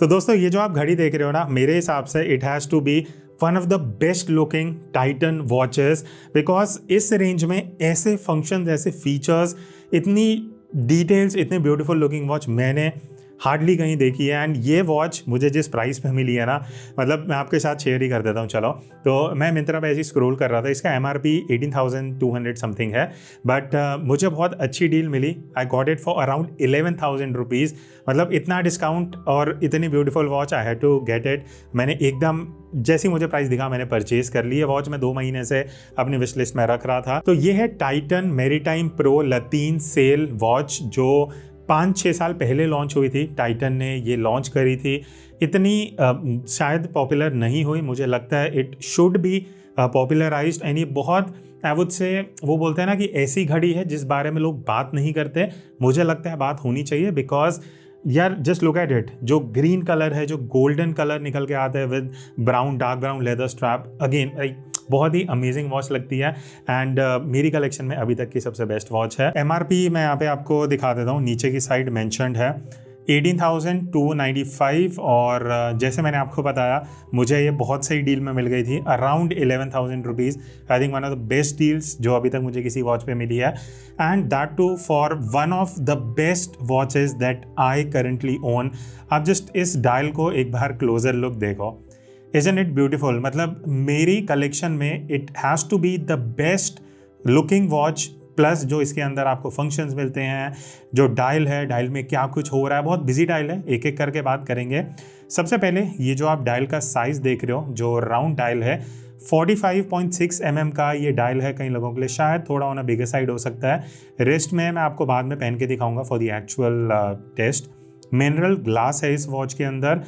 तो दोस्तों ये जो आप घड़ी देख रहे हो ना, मेरे हिसाब से it has to be one of the best looking Titan watches, because इस रेंज में ऐसे फंक्शंस, ऐसे फीचर्स, इतनी डिटेल्स, इतने ब्यूटीफुल लुकिंग वॉच मैंने हार्डली कहीं देखी है। एंड ये वॉच मुझे जिस प्राइस पे मिली है ना, मतलब मैं आपके साथ शेयर ही कर देता हूँ। चलो, तो मैं मिंत्रा पे ऐसे स्क्रॉल कर रहा था, इसका MRP 18,200 समथिंग है, बट मुझे बहुत अच्छी डील मिली। I got it for around 11,000 rupees. मतलब इतना डिस्काउंट और इतनी beautiful watch, I had to get it. मैंने एकदम जैसी मुझे प्राइस दिखा मैंने परचेज कर ली है। वॉच मैं 2 महीने से अपनी विश लिस्ट में रख रहा था। तो ये है टाइटन मैरीटाइम प्रो लतीन सेल वॉच, जो 5-6 साल पहले लॉन्च हुई थी। टाइटन ने ये लॉन्च करी थी। इतनी शायद पॉपुलर नहीं हुई, मुझे लगता है it should be popularised. And ये बहुत, आई वुड से, वो बोलते हैं ना कि ऐसी घड़ी है जिस बारे में लोग बात नहीं करते, मुझे लगता है बात होनी चाहिए। बिकॉज यार जस्ट लुक एट इट, जो ग्रीन कलर है, जो गोल्डन कलर निकल के आता है with brown, dark brown leather strap, again बहुत ही अमेजिंग वॉच लगती है। एंड मेरी कलेक्शन में अभी तक की सबसे बेस्ट वॉच है। MRP मैं यहाँ पे आपको दिखा देता हूँ, नीचे की साइड मेंशन्ड है 18,295। और जैसे मैंने आपको बताया, मुझे ये बहुत सही डील में मिल गई थी, around 11,000 rupees. I think one of the best deals जो अभी तक मुझे किसी वॉच पे मिली है। And that too for one of the best watches that I currently own. आप जस्ट इस डायल को एक बार क्लोजर लुक देखो, इजंट इट ब्यूटीफुल। मतलब मेरी कलेक्शन में it has to be the best looking watch, plus जो इसके अंदर आपको फंक्शंस मिलते हैं, जो डायल है, डायल में क्या कुछ हो रहा है। बहुत बिजी डायल है, एक एक करके बात करेंगे। सबसे पहले ये जो आप डायल का साइज़ देख रहे हो, जो राउंड डायल है, 45.6 mm का ये डायल है। कई लोगों के लिए शायद थोड़ा ऑन बिगर साइड हो सकता है। रिस्ट में मैं आपको बाद में पहन के दिखाऊंगा for the actual test. Mineral glass है इस वॉच के अंदर।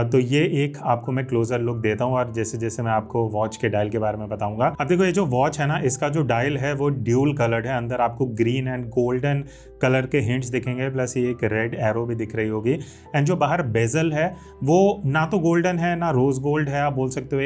तो ये एक आपको मैं क्लोजर लुक देता हूँ, और जैसे जैसे मैं आपको वॉच के डायल के बारे में बताऊंगा। अब देखो, ये जो वॉच है ना, इसका जो डायल है वो ड्यूल कलर्ड है। अंदर आपको ग्रीन एंड गोल्डन कलर के हिंट्स दिखेंगे, प्लस ये एक रेड एरो भी दिख रही होगी। एंड जो बाहर बेजल है वो ना तो गोल्डन है ना रोज गोल्ड है, आप बोल सकते हो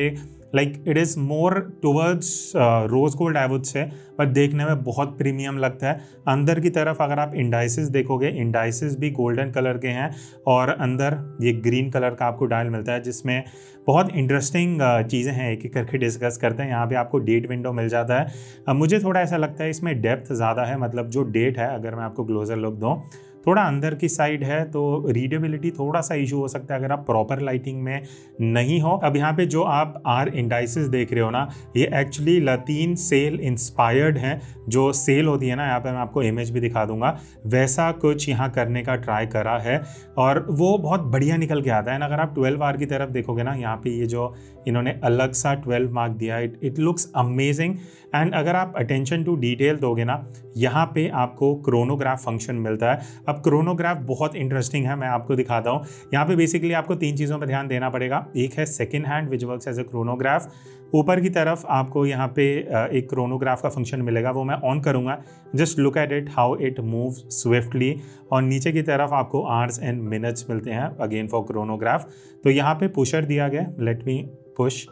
like it is more towards rose gold I would say, पर देखने में बहुत प्रीमियम लगता है। अंदर की तरफ अगर आप इंडाइसिस देखोगे, इंडाइसिस भी गोल्डन कलर के हैं, और अंदर ये ग्रीन कलर का आपको डायल मिलता है, जिसमें बहुत इंटरेस्टिंग चीज़ें हैं, एक एक करके डिस्कस करते हैं। यहाँ पे आपको डेट विंडो मिल जाता है। मुझे थोड़ा ऐसा लगता है इसमें डेप्थ ज़्यादा है, मतलब जो डेट है, अगर मैं आपको क्लोजर लुक दूँ, थोड़ा अंदर की साइड है, तो रीडेबिलिटी थोड़ा सा इशू हो सकता है अगर आप प्रॉपर लाइटिंग में नहीं हो। अब यहाँ पे जो आप आर इंडाइसिस देख रहे हो ना, ये एक्चुअली लतीन सेल इंस्पायर्ड हैं। जो सेल होती है ना, यहाँ पे मैं आपको इमेज भी दिखा दूंगा, वैसा कुछ यहाँ करने का ट्राई करा है, और वो बहुत बढ़िया निकल के आता है। अगर आप 12 आवर की तरफ देखोगे ना, यहाँ पे ये जो इन्होंने अलग सा 12 मार्क दिया, इट लुक्स अमेजिंग। एंड अगर आप अटेंशन टू डिटेल दोगे ना, यहाँ पे आपको क्रोनोग्राफ फंक्शन मिलता है। अब क्रोनोग्राफ बहुत इंटरेस्टिंग है, मैं आपको दिखाता हूँ। यहाँ पे बेसिकली आपको 3 चीज़ों पर ध्यान देना पड़ेगा। एक है second hand which works as a chronograph. ऊपर की तरफ आपको यहाँ पे एक क्रोनोग्राफ का फंक्शन मिलेगा, वो मैं ऑन करूँगा। Just look at it how it move swiftly. और नीचे की तरफ आपको आवर्स एंड मिनट्स मिलते हैं, अगेन फॉर क्रोनोग्राफ। तो यहाँ पे पुशर दिया गया, लेट मी पुश।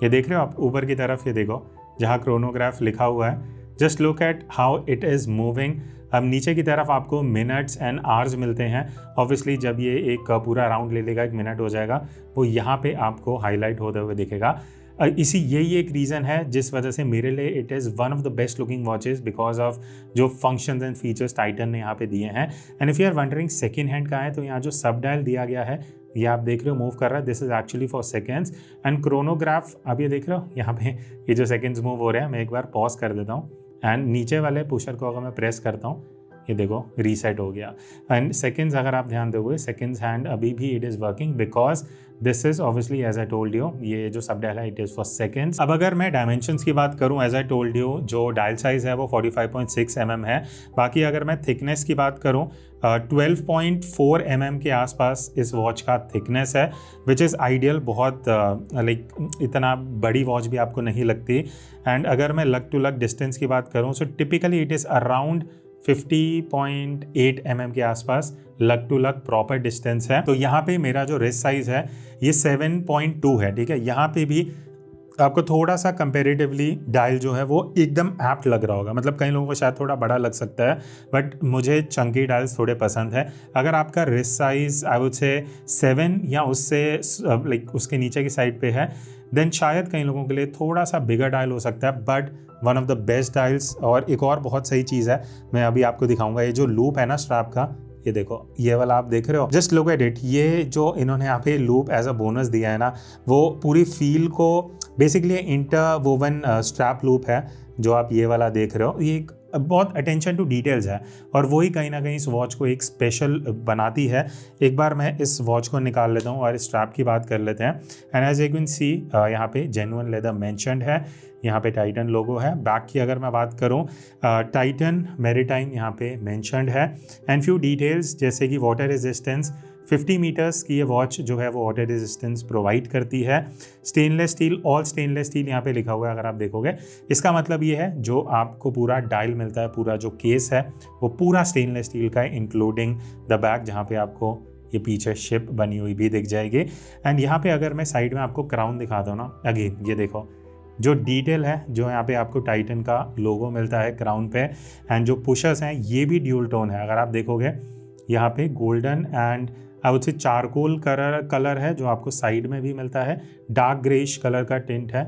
ये देख रहे हो आप ऊपर की तरफ, ये देखो जहाँ क्रोनोग्राफ लिखा हुआ है। Just look at how it is moving. अब नीचे की तरफ आपको मिनट्स एंड आवर्स मिलते हैं। ऑब्वियसली जब ये एक पूरा राउंड ले लेगा, 1 मिनट हो जाएगा, वो यहाँ पे आपको हाईलाइट होते हुए दिखेगा। यही एक रीज़न है जिस वजह से मेरे लिए it is one of the best looking watches, because of जो फंक्शंस एंड फीचर्स टाइटन ने यहाँ पे दिए हैं। And if you are wondering second hand का है, तो यहाँ जो सब डायल दिया गया है, ये आप देख रहे हो मूव कर रहा है, this is actually for seconds. And chronograph आप ये देख रहे हो, यहाँ पे ये जो सेकेंड्स मूव हो रहे हैं, मैं एक बार पॉज कर देता हूँ। एंड नीचे वाले पुशर को अगर मैं प्रेस करता हूँ, ये देखो रीसेट हो गया। एंड सेकेंड्स अगर आप ध्यान दोगे, सेकेंड्स हैंड अभी भी it is working, because this is obviously as I told you, ये जो सब डायल है इट इज़ फॉर सेकेंड्स। अब अगर मैं डायमेंशंस की बात करूँ, एज आई टोल्ड यू, जो डायल साइज़ है वो 45.6 mm है। बाकी अगर मैं थिकनेस की बात करूँ, 12.4 mm के आसपास इस वॉच का थिकनेस है, विच इज़ आइडियल। बहुत लाइक इतना बड़ी वॉच भी आपको नहीं लगती। एंड अगर मैं लग टू लग डिस्टेंस की बात करूँ, so typically it is around 50.8 mm के आसपास लग टू लग प्रॉपर डिस्टेंस है। तो यहाँ पे मेरा जो रिस्ट साइज है ये 7.2 है, ठीक है। यहाँ पे भी आपको थोड़ा सा कंपेरेटिवली डायल जो है वो एकदम एप्ट लग रहा होगा, मतलब कई लोगों को शायद थोड़ा बड़ा लग सकता है, बट मुझे चंकी डायल्स थोड़े पसंद है। अगर आपका रिस्ट साइज आई वुड से 7 या उससे लाइक उसके नीचे की साइड पे है, देन शायद कई लोगों के लिए थोड़ा सा बिगर डायल हो सकता है, but one of the best dials. और एक और बहुत सही चीज़ है, मैं अभी आपको दिखाऊंगा, ये जो लूप है ना स्ट्रैप का, ये देखो, ये वाला आप देख रहे हो, जस्ट लुक एट इट। ये जो इन्होंने यहाँ पे लूप एज अ बोनस दिया है ना, वो पूरी फील को बेसिकली इंटरवोवन स्ट्रैप लूप है जो आप ये वाला देख रहे हो। ये एक बहुत अटेंशन टू डिटेल्स है और वही कहीं ना कहीं इस वॉच को एक स्पेशल बनाती है। एक बार मैं इस वॉच को निकाल लेता हूँ और इस स्ट्रैप की बात कर लेते हैं। And as you can see यहाँ पे जेन्युइन लेदर मेंशन्ड है, यहाँ पे टाइटन लोगो है। बैक की अगर मैं बात करूँ, टाइटन मैरीटाइम यहाँ पे मेंशन्ड है। एंड फ्यू डिटेल्स जैसे कि वाटर रेजिस्टेंस, 50 मीटर्स की ये वॉच जो है वो वाटर रेजिस्टेंस प्रोवाइड करती है। Stainless steel, all stainless steel यहाँ पे लिखा हुआ है अगर आप देखोगे। इसका मतलब ये है जो आपको पूरा डायल मिलता है, पूरा जो केस है वो पूरा स्टेनलेस स्टील का है, इंक्लूडिंग द बैक जहाँ पे आपको ये पीछे शिप बनी हुई भी दिख जाएगी। एंड यहाँ पे अगर मैं साइड में आपको क्राउन दिखाता हूँ ना, अगेन ये देखो जो डिटेल है, जो यहाँ पे आपको टाइटन का लोगो मिलता है क्राउन पे। एंड जो पुशर्स हैं ये भी ड्यूल टोन है, अगर आप देखोगे यहाँ पे गोल्डन एंड आई वुड से चारकोल कलर है जो आपको साइड में भी मिलता है। डार्क ग्रेइश कलर का टिंट है,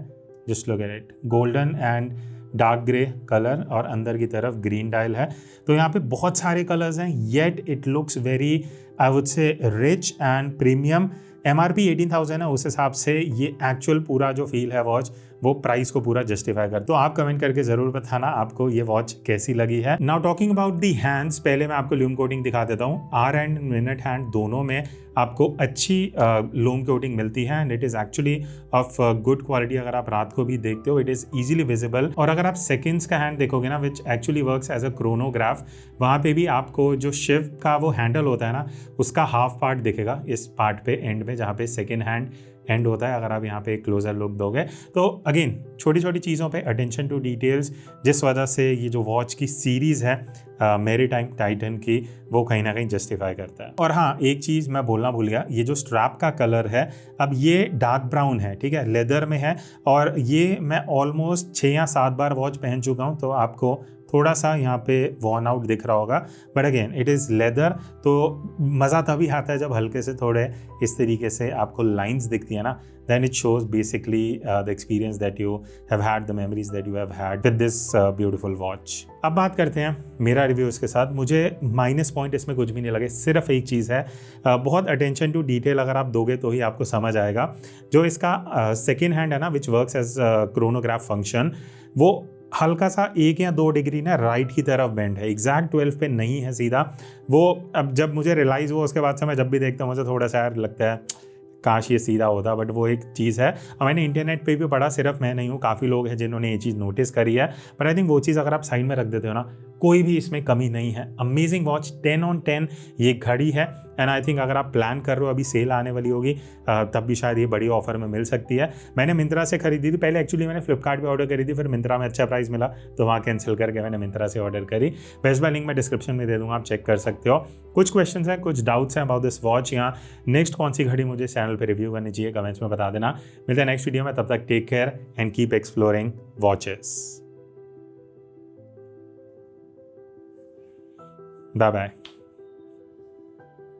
just look at it, golden and dark grey colour, और अंदर की तरफ ग्रीन डायल है। तो यहाँ पे बहुत सारे कलर्स हैं, yet it looks very I would से रिच एंड प्रीमियम। MRP 18,000 है, उस हिसाब से ये एक्चुअल पूरा जो फील है वॉच वो प्राइस को पूरा जस्टिफाई कर। तो आप कमेंट करके जरूर बताना आपको ये वॉच कैसी लगी है। Now talking about the hands, पहले मैं आपको लूम कोटिंग दिखा देता हूँ। आर एंड मिनट हैंड दोनों में आपको अच्छी लूम कोटिंग मिलती है and it is actually of good quality. अगर आप रात को भी देखते हो इट इज़ ईजिली विजिबल। और अगर आप सेकेंड्स का हैंड देखोगे ना, which actually works as a chronograph, वहाँ पे भी आपको जो शिव का वो हैंडल होता है ना, उसका हाफ पार्ट दिखेगा इस पार्ट पे एंड में, जहाँ पे सेकेंड हैंड एंड होता है। अगर आप यहाँ पे एक क्लोजर लुक दोगे तो अगेन छोटी छोटी चीज़ों पे अटेंशन टू डिटेल्स, जिस वजह से ये जो वॉच की सीरीज़ है मैरीटाइम टाइटन की, वो कहीं ना कहीं जस्टिफाई करता है। और हाँ, एक चीज़ मैं बोलना भूल गया, ये जो स्ट्रैप का कलर है, अब ये डार्क ब्राउन है, ठीक है, लेदर में है, और ये मैं ऑलमोस्ट 6 या 7 बार वॉच पहन चुका हूँ, तो आपको थोड़ा सा यहाँ पे वॉर्न आउट दिख रहा होगा, but again it is leather. तो मज़ा तभी आता है जब हल्के से थोड़े इस तरीके से आपको लाइंस दिखती है ना, then it shows basically the experience that you have had, the memories that you have had with this beautiful watch. अब बात करते हैं मेरा रिव्यू इसके साथ। मुझे माइनस पॉइंट इसमें कुछ भी नहीं लगे, सिर्फ एक चीज़ है, बहुत अटेंशन टू डिटेल अगर आप दोगे तो ही आपको समझ आएगा। जो इसका सेकेंड हैंड है ना, which works as chronograph function, वो हल्का सा 1 या 2 डिग्री ना राइट की तरफ बेंड है, एग्जैक्ट 12 पे नहीं है सीधा वो। अब जब मुझे रियलाइज़ हुआ उसके बाद से मैं जब भी देखता हूँ मुझे थोड़ा सा यार लगता है काश ये सीधा होता, बट वो एक चीज़ है। मैंने इंटरनेट पे भी पढ़ा, सिर्फ मैं नहीं हूँ, काफ़ी लोग हैं जिन्होंने ये चीज़ नोटिस करी है। पर आई थिंक वो चीज़ अगर आप साइड में रख देते हो ना, कोई भी इसमें कमी नहीं है। अमेजिंग वॉच, 10 on 10 ये घड़ी है। एंड आई थिंक अगर आप प्लान कर रहे हो, अभी सेल आने वाली होगी तब भी शायद ये बड़ी ऑफर में मिल सकती है। मैंने मिंत्रा से खरीदी थी पहले, एक्चुअली मैंने फ्लिपकार्ट पे ऑर्डर करी थी, फिर मिंत्रा में अच्छा प्राइस मिला तो वहाँ कैंसिल करके मैंने मिंत्रा से ऑर्डर करी। बेस्ट बाय लिंक मैं डिस्क्रिप्शन में दे दूँगा, आप चेक कर सकते हो। कुछ क्वेश्चंस हैं, कुछ डाउट्स हैं अबाउट दिस वॉच, या नेक्स्ट कौन सी घड़ी मुझे चैनल पर रिव्यू करनी चाहिए, कमेंट्स में बता देना। मिलते हैं नेक्स्ट वीडियो में, तब तक take care and keep exploring watches. Bye bye.